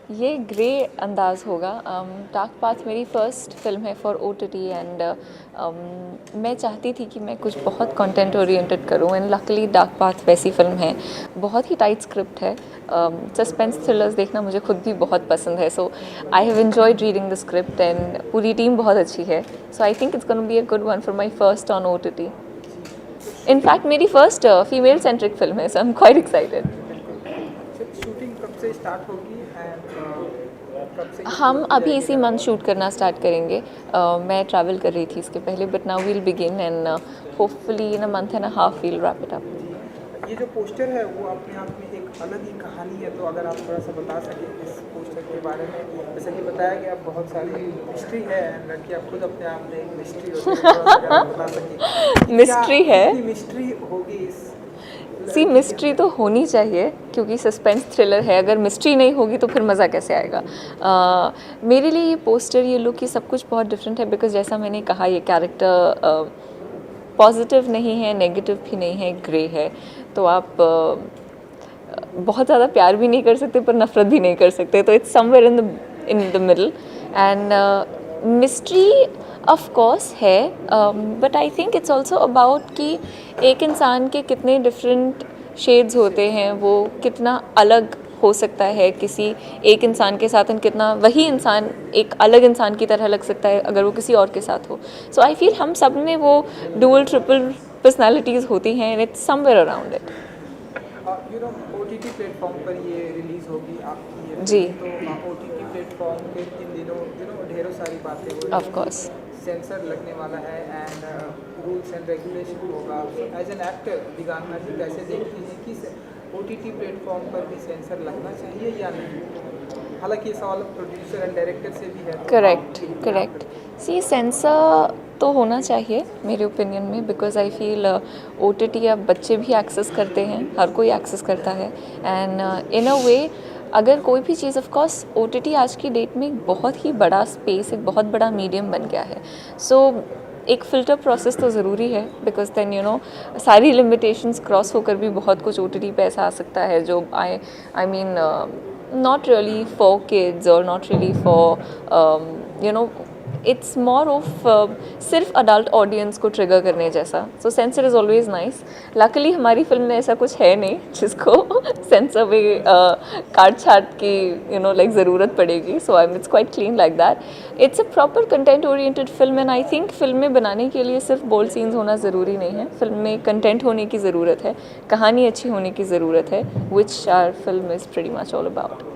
ये ग्रे अंदाज होगा। डार्क पाथ मेरी फ़र्स्ट फिल्म है फॉर OTT एंड मैं चाहती थी कि मैं कुछ बहुत कंटेंट ओरिएंटेड करूँ एंड लकली डार्क पाथ वैसी फिल्म है। बहुत ही टाइट स्क्रिप्ट है। सस्पेंस थ्रिलर्स देखना मुझे खुद भी बहुत पसंद है, so I have enjoyed reading the script and पूरी टीम बहुत अच्छी है, so I think it's gonna be a good one for my first on OTT। In fact मेरी फर्स्ट फीमेल सेंट्रिक फिल्म है, so I am quite excited. Shooting कब से start होगी and कब से ये हम पूरी हो अभी जाएगी इसी मंथ लगभग? शूट करना स्टार्ट करेंगे। मैं ट्रैवल कर रही थी इसके पहले, but now we'll begin and hopefully in a month and a half we'll wrap it up. ये जो पोस्टर है वो अपने आप में एक अलग ही कहानी है, तो अगर आप थोड़ा सा बता सकें इस पोस्टर के बारे में। जैसे कि बताया गया बहुत सारी मिस्ट्री है, लड़कियाँ खुद अपने आप में एक मिस्ट्री होती है, थोड़ा सा अगर आप बता सकें कि क्या मिस्ट्री है। कितनी मिस्ट्री होगी इस सी लड़की के मिस्ट्री अंदर। तो होनी चाहिए क्योंकि सस्पेंस थ्रिलर है, अगर मिस्ट्री नहीं होगी तो फिर मज़ा कैसे आएगा। मेरे लिए ये पोस्टर, ये लुक, ये सब कुछ बहुत डिफरेंट है बिकॉज जैसा मैंने कहा ये कैरेक्टर पॉजिटिव नहीं है, नेगेटिव भी नहीं है, ग्रे है। तो आप बहुत ज़्यादा प्यार भी नहीं कर सकते पर नफरत भी नहीं कर सकते, तो it's somewhere in the middle and mystery of course है, but I think it's also about कि एक इंसान के कितने डिफरेंट शेड्स होते हैं, वो कितना अलग हो सकता है किसी एक इंसान के साथ, एंड कितना वही इंसान एक अलग इंसान की तरह लग सकता है अगर वो किसी और के साथ हो। सो आई फील हम सब में वो डुअल ट्रिपल पर्सनालिटीज़ होती हैं and it's somewhere around it. OTT platform पर ये रिलीज होगी आपकी ये जी। फिल्म, तो OTT प्लेटफॉर्म पे इन दिनों ढेरों सारी बातें हो रही ऑफ हैं कोर्स। कि सेंसर लगने वाला है एंड रूल्स एंड रेगुलेशन होगा। एज एन एक्टर दिगाना जी कैसे देखती हैं कि OTT प्लेटफॉर्म पर भी सेंसर लगना चाहिए या नहीं? हालांकि ये सवाल प्रोड्यूसर एंड डायरेक्टर से भी है, तो करेक्ट आप क्या करेक्ट। करें? सी सेंसर तो होना चाहिए मेरे ओपिनियन में, बिकॉज आई फील OTT अब बच्चे भी एक्सेस करते हैं, हर कोई एक्सेस करता है एंड इन अ वे अगर कोई भी चीज़, ऑफ कोर्स OTT आज की डेट में एक बहुत ही बड़ा स्पेस, एक बहुत बड़ा मीडियम बन गया है। सो एक फ़िल्टर प्रोसेस तो ज़रूरी है बिकॉज देन सारी लिमिटेशंस क्रॉस होकर भी बहुत कुछ OTT पे ऐसा आ सकता है जो I mean not really for kids or not really for you know it's more of सिर्फ अडल्ट ऑडियंस को ट्रिगर करने जैसा। So censor is always nice. Luckily हमारी फिल्म में ऐसा कुछ है नहीं जिसको सेंसर में काट छाट की लाइक ज़रूरत पड़ेगी। So I it's quite clean like that. It's a proper content oriented film and I think फिल्में बनाने के लिए सिर्फ बोल्ड सीन्स होना ज़रूरी नहीं है, फिल्म में कंटेंट होने की ज़रूरत है, कहानी अच्छी होने की ज़रूरत है, which our film is pretty much all about.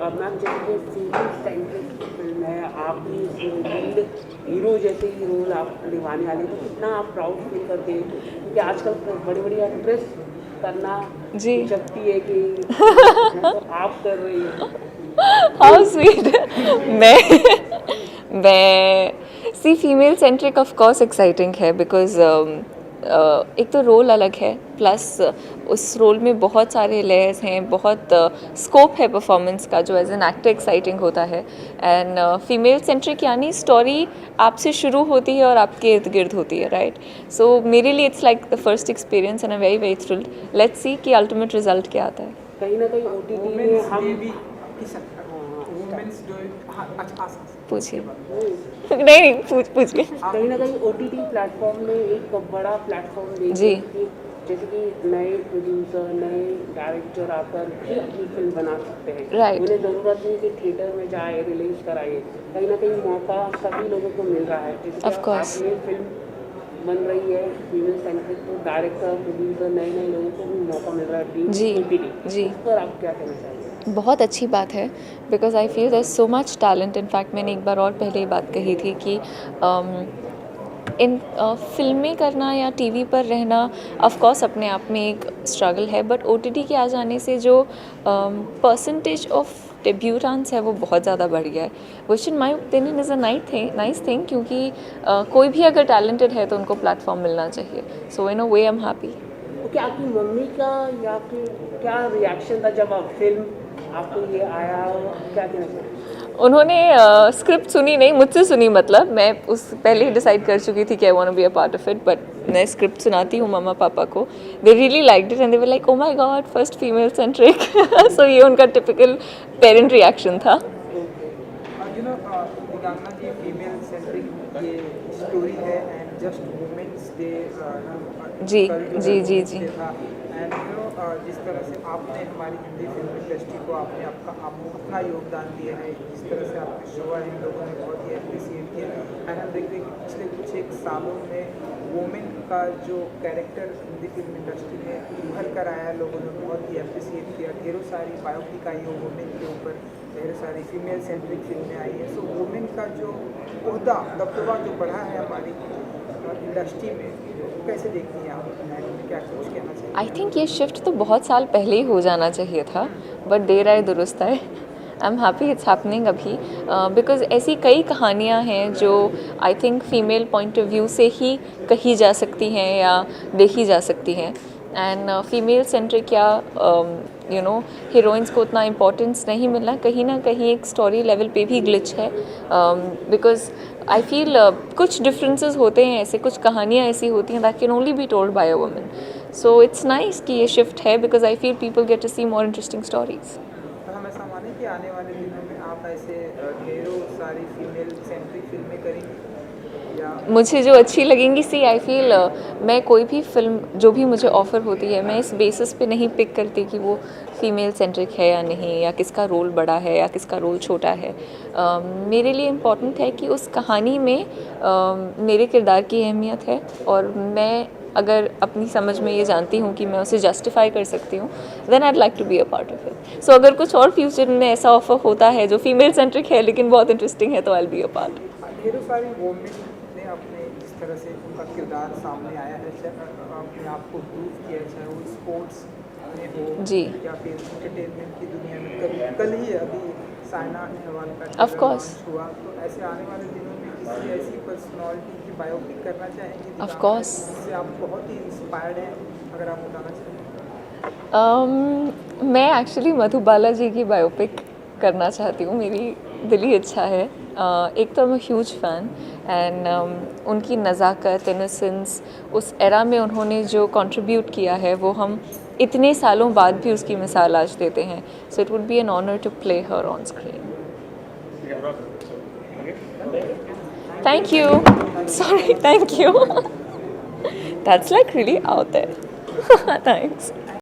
Ma'am, जैसे फीमेल सेंट्रिक फिल्म है, आप भी लीड हीरो जैसे ही रोल आप निभाने वाले, तो कितना आप प्राउड फील करते हैं? क्योंकि आजकल बड़ी बड़ी एक्ट्रेस करना जी। चाहती है कि तो आप कर रही हैं। How sweet. मैं see female centric of course exciting है बिकॉज एक तो रोल अलग है, प्लस उस रोल में बहुत सारे लेयर्स हैं, बहुत स्कोप है परफॉर्मेंस का जो एज एन एक्टर एक्साइटिंग होता है। एंड फीमेल सेंट्रिक यानी स्टोरी आपसे शुरू होती है और आपके इर्द गिर्द होती है, राइट। सो मेरे लिए it's like the first experience and I very very thrilled. Let's see कि अल्टीमेट रिजल्ट क्या आता है। कहीं ना कहीं OTT में वुमेन्स हम डे भी वुमेन्स डे, हाँ अच्छा पूछिए। नहीं पूछ के। कहीं ना कहीं OTT प्लेटफॉर्म में एक बड़ा प्लेटफॉर्म दे जी। कि जैसे कि नए प्रोड्यूसर, नए डायरेक्टर आकर भी अपनी फिल्म बना सकते हैं। Right. उन्हें ज़रूरत नहीं कि थिएटर में जाए, रिलीज कराए। कहीं ना कहीं मौका सभी लोगों को मिल रहा है। जैसे Of course. आपने फिल्म बन रही है फीमेल सेंट्रिक, तो डायरेक्टर, प्रोड्यूसर, नए नए लोगों को भी मौका मिल रहा है जी, OTT। जी। उस पर आप क्या कहना चाहेंगे? बहुत अच्छी बात है because I feel there so much talent. In fact मैंने एक बार और पहले ये बात कही थी कि इन फिल्में करना या टीवी पर रहना ऑफ कोर्स अपने आप में एक स्ट्रगल है, बट OTT के आ जाने से जो परसेंटेज ऑफ डेब्यूटेंट्स है वो बहुत ज़्यादा बढ़ गया है, which in my opinion is a nice thing क्योंकि कोई भी अगर टैलेंटेड है तो उनको प्लेटफॉर्म मिलना चाहिए। सो इन अ वे आई एम हैप्पी। तो क्या आपकी मम्मी का या फिर क्या रिएक्शन था जब आप फिल्म आपको ये आया, क्या कहना चाहिए? उन्होंने स्क्रिप्ट सुनी नहीं, मुझसे सुनी, मतलब मैं उस पहले ही डिसाइड कर चुकी थी कि I want to be a part of it, but मैं स्क्रिप्ट सुनाती हूँ मम्मा पापा को, they really liked it and they were like oh my god first female centric. So ये उनका टिपिकल पेरेंट रिएक्शन था। You know Digangana ji female centric ये स्टोरी है एंड जस्ट वुमेन्स डे जी, कल जो जी, है जी, Women's जी। Day था एंड यू नो जिस तरह से आपने हमारी हिंदी फिल्म इंडस्ट्री को आपने अपना योगदान दिया है, जिस तरह से आपके शो है इन लोगों ने बहुत ही अप्रिसिएट किया एंड हम देखते हैं कि पिछले कुछ एक सालों में वुमेन का जो कैरेक्टर हिंदी फिल्म इंडस्ट्री में उभर कर आया, लोगों ने बहुत ही अप्रिसिएट किया, ढेरों सारी बायोपिक आई हो वुमेन के ऊपर, ढेर सारी फीमेल सेंट्रिक फिल्में आई हैं। सो वुमेन का जो ओहदा दबदबा जो बढ़ा है हमारी इंडस्ट्री में, कैसे देखती हैं आप? क्या कुछ कहना चाहिए? आई थिंक ये शिफ्ट तो बहुत साल पहले ही हो जाना चाहिए था, बट देर आए दुरुस्त आए। I am happy it's happening अभी, बिकॉज ऐसी कई कहानियाँ हैं जो I think female point of view से ही कही जा सकती हैं या देखी जा सकती हैं, एंड फीमेल सेंट्रिक या यू नो हीरोइंस को उतना इम्पोर्टेंस नहीं मिलना कहीं ना कहीं एक स्टोरी लेवल पे भी ग्लिच है, बिकॉज आई फील कुछ डिफरेंसेस होते हैं, ऐसे कुछ कहानियाँ ऐसी होती हैं that can only be told by a woman. So it's nice कि ये शिफ्ट है, because I feel people get to see more interesting stories. तो हम ऐसा माने कि आने वाले दिनों में आप ऐसे ढेरों सारी फीमेल सेंट्रिक फिल्में करेंगी या मुझे जो अच्छी लगेंगी, सी आई फील मैं कोई भी फिल्म जो भी मुझे ऑफ़र होती है, मैं इस बेसिस पे नहीं पिक करती कि वो फीमेल सेंट्रिक है या नहीं, या किसका रोल बड़ा है या किसका रोल छोटा है। मेरे लिए इम्पॉर्टेंट है कि उस कहानी में मेरे किरदार की अहमियत है, और मैं अगर अपनी समझ में ये जानती हूँ कि मैं उसे जस्टिफाई कर सकती हूँ, then I'd like to be a part of it. So अगर कुछ और फ्यूचर में ऐसा ऑफर होता है जो फीमेल सेंट्रिक है लेकिन बहुत इंटरेस्टिंग है, तो I will be a part. ढेरों सारी वोमेन ने अपने जिस तरह से उनका किरदार सामने आया है, चाहे अपने आप को प्रूव किया, चाहे वो स्पोर्ट्स में हो जी। या फिर एंटरटेनमेंट की दुनिया में। कल ही अभी साइना नेहवाल का Of course. लॉन्च हुआ, तो ऐसे आने वाले दिनों में किसी ऐसी पर्सनालिटी की बायोपिक करना चाहेंगे Of course. जिससे आप बहुत ही इंस्पायर्ड हैं, अगर आप बताना चाहें? मैं एक्चुअली मधुबाला जी की बायोपिक करना चाहती हूँ, मेरी दिली इच्छा है। एक तो मैं ह्यूज फ़ैन, एंड उनकी नज़ाकत, इनोसेंस, उस एरा में उन्होंने जो कंट्रीब्यूट किया है वो हम इतने सालों बाद भी उसकी मिसाल आज देते हैं। So it would be an honour to play her on screen. Thank you. Sorry, thank you. That's like really out there. Thanks.